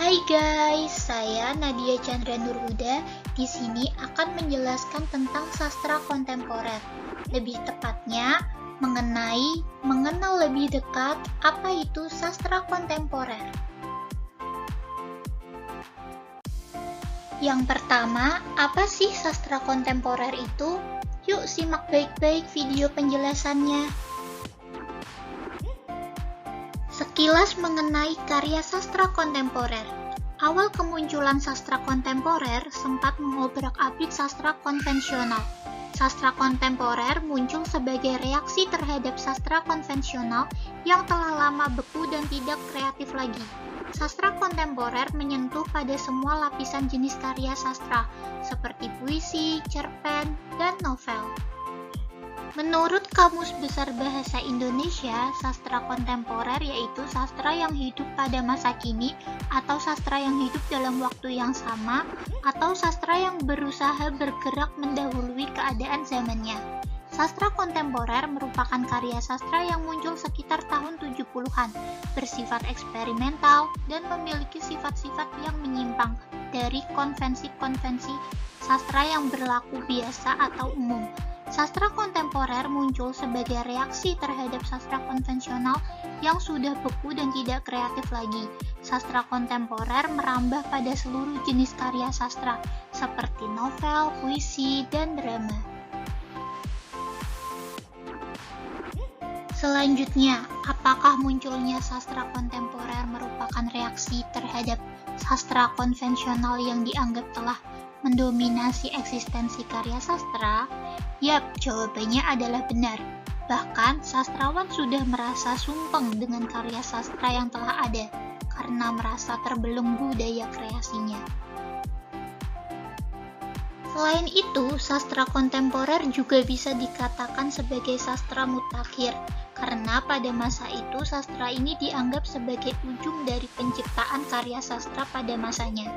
Hai guys, saya Nadia Chandra Nurhuda. Di sini akan menjelaskan tentang sastra kontemporer. Lebih tepatnya, mengenal lebih dekat apa itu sastra kontemporer. Yang pertama, apa sih sastra kontemporer itu? Yuk simak baik-baik video penjelasannya. Sekilas mengenai karya sastra kontemporer. Awal kemunculan sastra kontemporer sempat mengobrak-abrik sastra konvensional. Sastra kontemporer muncul sebagai reaksi terhadap sastra konvensional yang telah lama beku dan tidak kreatif lagi. Sastra kontemporer menyentuh pada semua lapisan jenis karya sastra, seperti puisi, cerpen, dan novel. Menurut Kamus Besar Bahasa Indonesia, sastra kontemporer yaitu sastra yang hidup pada masa kini, atau sastra yang hidup dalam waktu yang sama, atau sastra yang berusaha bergerak mendahului keadaan zamannya. Sastra kontemporer merupakan karya sastra yang muncul sekitar tahun 70-an, bersifat eksperimental, dan memiliki sifat-sifat yang menyimpang dari konvensi-konvensi sastra yang berlaku biasa atau umum. Sastra kontemporer muncul sebagai reaksi terhadap sastra konvensional yang sudah beku dan tidak kreatif lagi. Sastra kontemporer merambah pada seluruh jenis karya sastra, seperti novel, puisi, dan drama. Selanjutnya, apakah munculnya sastra kontemporer merupakan reaksi terhadap sastra konvensional yang dianggap telah mendominasi eksistensi karya sastra? Yap, jawabannya adalah benar. Bahkan, sastrawan sudah merasa sumpeng dengan karya sastra yang telah ada, karena merasa terbelenggu daya kreasinya. Selain itu, sastra kontemporer juga bisa dikatakan sebagai sastra mutakhir, karena pada masa itu sastra ini dianggap sebagai ujung dari penciptaan karya sastra pada masanya.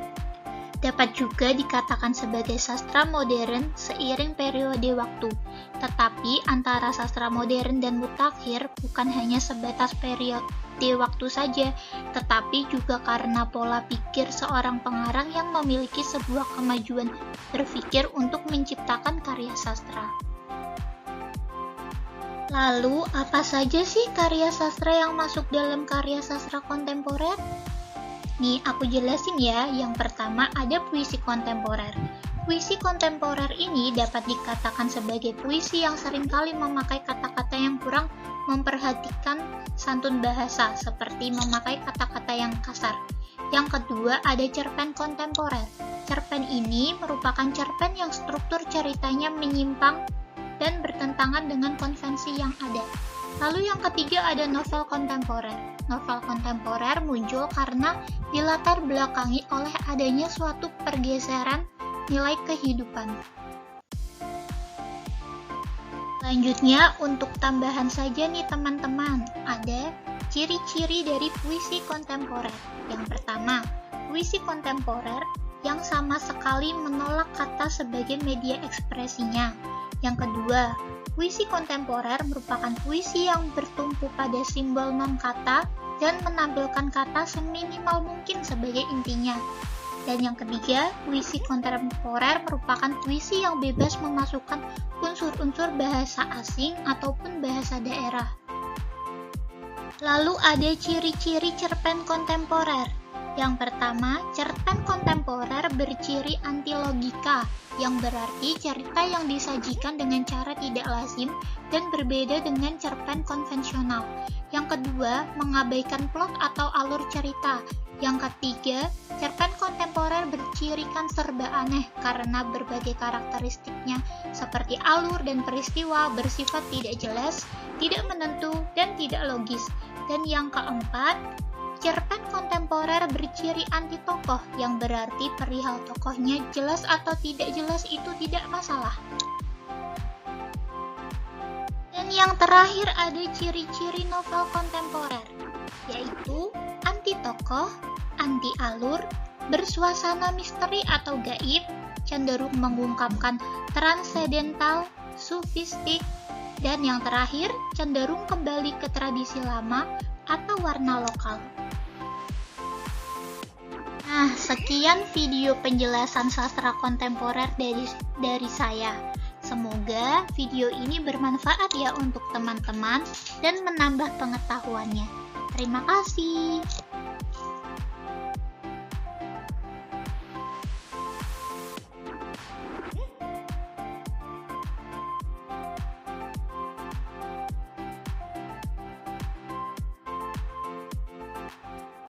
Dapat juga dikatakan sebagai sastra modern seiring periode waktu. Tetapi antara sastra modern dan mutakhir bukan hanya sebatas periode waktu saja, tetapi juga karena pola pikir seorang pengarang yang memiliki sebuah kemajuan berpikir untuk menciptakan karya sastra. Lalu, apa saja sih karya sastra yang masuk dalam karya sastra kontemporer? Nih, aku jelasin ya. Yang pertama ada puisi kontemporer. Puisi kontemporer ini dapat dikatakan sebagai puisi yang seringkali memakai kata-kata yang kurang memperhatikan santun bahasa, seperti memakai kata-kata yang kasar. Yang kedua ada cerpen kontemporer. Cerpen ini merupakan cerpen yang struktur ceritanya menyimpang dan bertentangan dengan konvensi yang ada. Lalu yang ketiga ada novel kontemporer. Novel kontemporer muncul karena dilatar belakangi oleh adanya suatu pergeseran nilai kehidupan. Selanjutnya, untuk tambahan saja nih teman-teman, ada ciri-ciri dari puisi kontemporer. Yang pertama, puisi kontemporer yang sama sekali menolak kata sebagai media ekspresinya. Yang kedua, puisi kontemporer merupakan puisi yang bertumpu pada simbol non-kata dan menampilkan kata seminimal mungkin sebagai intinya. Dan yang ketiga, puisi kontemporer merupakan puisi yang bebas memasukkan unsur-unsur bahasa asing ataupun bahasa daerah. Lalu ada ciri-ciri cerpen kontemporer. Yang pertama, cerpen kontemporer berciri anti-logika, yang berarti cerita yang disajikan dengan cara tidak lazim dan berbeda dengan cerpen konvensional. Yang kedua, mengabaikan plot atau alur cerita. Yang ketiga, cerpen kontemporer bercirikan serba aneh karena berbagai karakteristiknya seperti alur dan peristiwa bersifat tidak jelas, tidak menentu, dan tidak logis. Dan yang keempat, cerpen kontemporer berciri anti tokoh, yang berarti perihal tokohnya jelas atau tidak jelas itu tidak masalah. Dan yang terakhir ada ciri-ciri novel kontemporer, yaitu anti tokoh, anti alur, bersuasana misteri atau gaib, cenderung mengungkapkan transendental, sufistik, dan yang terakhir cenderung kembali ke tradisi lama atau warna lokal. Sekian video penjelasan sastra kontemporer dari saya. Semoga video ini bermanfaat ya untuk teman-teman dan menambah pengetahuannya. Terima kasih.